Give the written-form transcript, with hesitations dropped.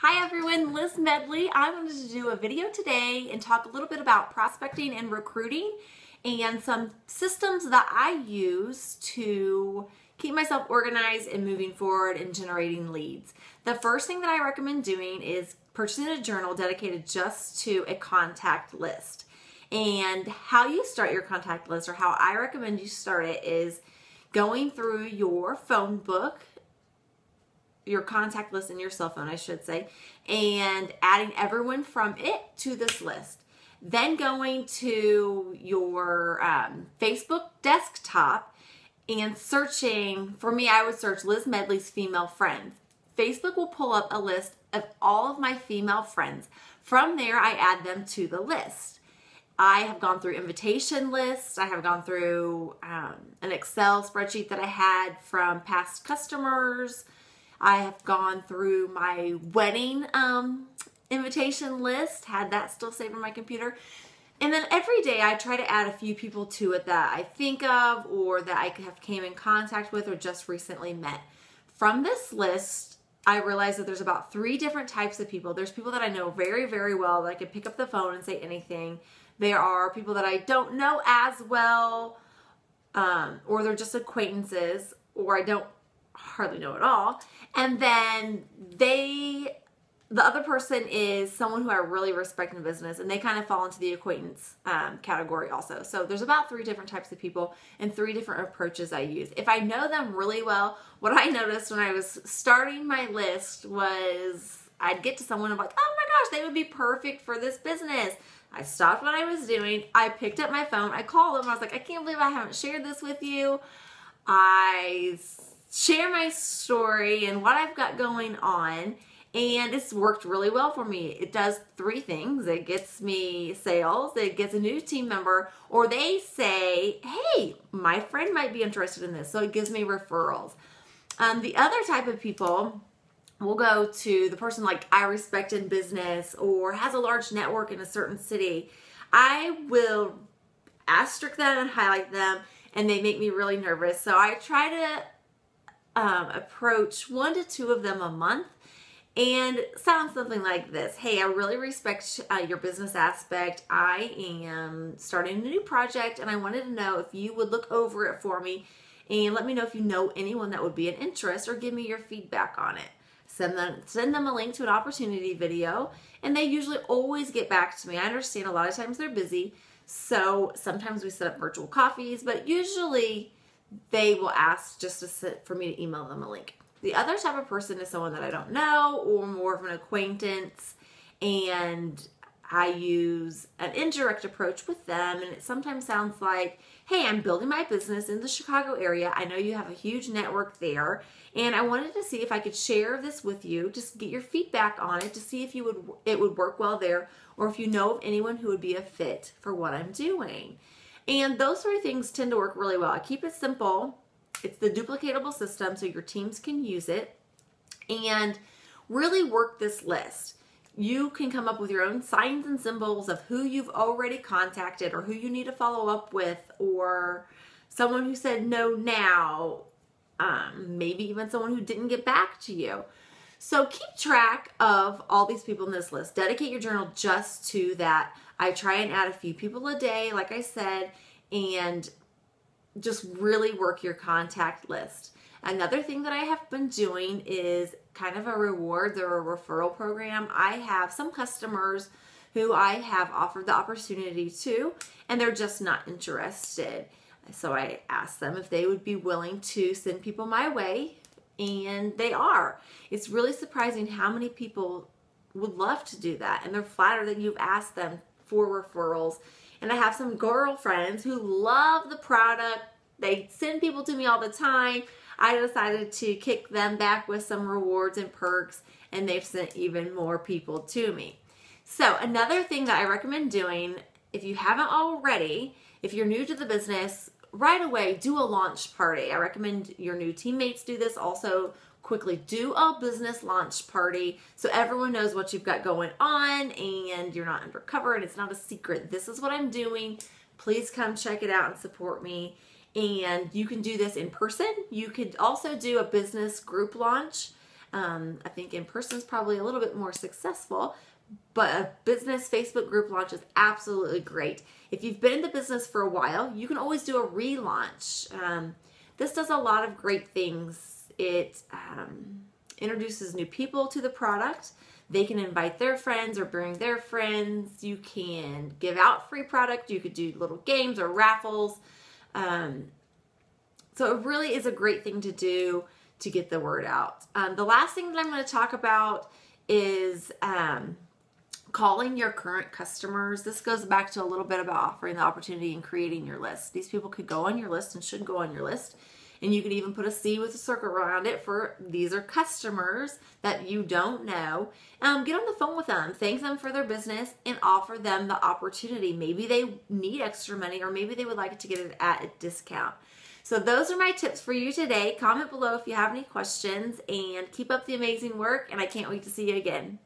Hi everyone, Liz Medley. I wanted to do a video today and talk a little bit about prospecting and recruiting and some systems that I use to keep myself organized and moving forward and generating leads. The first thing that I recommend doing is purchasing a journal dedicated just to a contact list. And how you start your contact list, or how I recommend you start it, is going through your phone book, your contact list in your cell phone, I should say, and adding everyone from it to this list. Then going to your Facebook desktop and searching. For me, I would search Liz Medley's female friends. Facebook will pull up a list of all of my female friends. From there, I add them to the list. I have gone through invitation lists. I have gone through an Excel spreadsheet that I had from past customers. I have gone through my wedding invitation list, had that still saved on my computer. And then every day I try to add a few people to it that I think of, or that I have came in contact with, or just recently met. From this list, I realized that there's about 3 different types of people. There's people that I know very, very well, that I can pick up the phone and say anything. There are people that I don't know as well, or they're just acquaintances, or I don't hardly know at all. And then the other person is someone who I really respect in business, and they kind of fall into the acquaintance category also. So there's about 3 different types of people and 3 different approaches I use. If I know them really well, what I noticed when I was starting my list was I'd get to someone and I'm like, oh my gosh, they would be perfect for this business. I stopped what I was doing. I picked up my phone. I called them. I was like, I can't believe I haven't shared this with you. I share my story and what I've got going on, and it's worked really well for me. It does 3 things. It gets me sales, it gets a new team member, or they say, hey, my friend might be interested in this, so it gives me referrals. The other type of people will go to the person like I respect in business or has a large network in a certain city. I will asterisk them and highlight them, and they make me really nervous. So I try to approach 1 to 2 of them a month and sound something like this. Hey, I really respect your business aspect. I am starting a new project, and I wanted to know if you would look over it for me and let me know if you know anyone that would be an interest, or give me your feedback on it. Send them a link to an opportunity video, and they usually always get back to me. I understand a lot of times they're busy, so sometimes we set up virtual coffees, but usually they will ask just for me to email them a link. The other type of person is someone that I don't know, or more of an acquaintance, and I use an indirect approach with them, and it sometimes sounds like, hey, I'm building my business in the Chicago area. I know you have a huge network there, and I wanted to see if I could share this with you, just get your feedback on it to see if it would work well there, or if you know of anyone who would be a fit for what I'm doing. And those 3 things tend to work really well. I keep it simple. It's the duplicatable system so your teams can use it, and really work this list. You can come up with your own signs and symbols of who you've already contacted, or who you need to follow up with, or someone who said no now, maybe even someone who didn't get back to you. So keep track of all these people in this list. Dedicate your journal just to that. I try and add a few people a day, like I said, and just really work your contact list. Another thing that I have been doing is kind of a rewards or a referral program. I have some customers who I have offered the opportunity to, and they're just not interested. So I asked them if they would be willing to send people my way, and they are. It's really surprising how many people would love to do that, and they're flattered that you've asked them for referrals. And I have some girlfriends who love the product. They send people to me all the time. I decided to kick them back with some rewards and perks, and they've sent even more people to me. So another thing that I recommend doing, if you haven't already, if you're new to the business, right away do a launch party. I recommend your new teammates do this also. Quickly do a business launch party so everyone knows what you've got going on, and you're not undercover and it's not a secret. This is what I'm doing. Please come check it out and support me. And you can do this in person. You could also do a business group launch. I think in person is probably a little bit more successful, but a business Facebook group launch is absolutely great. If you've been in the business for a while, you can always do a relaunch. This does a lot of great things. It introduces new people to the product. They can invite their friends or bring their friends. You can give out free product. You could do little games or raffles. So it really is a great thing to do to get the word out. The last thing that I'm going to talk about is calling your current customers. This goes back to a little bit about offering the opportunity and creating your list. These people could go on your list and should go on your list. And you could even put a C with a circle around it for these are customers that you don't know. Get on the phone with them, thank them for their business, and offer them the opportunity. Maybe they need extra money, or maybe they would like to get it at a discount. So those are my tips for you today. Comment below if you have any questions, and keep up the amazing work, and I can't wait to see you again.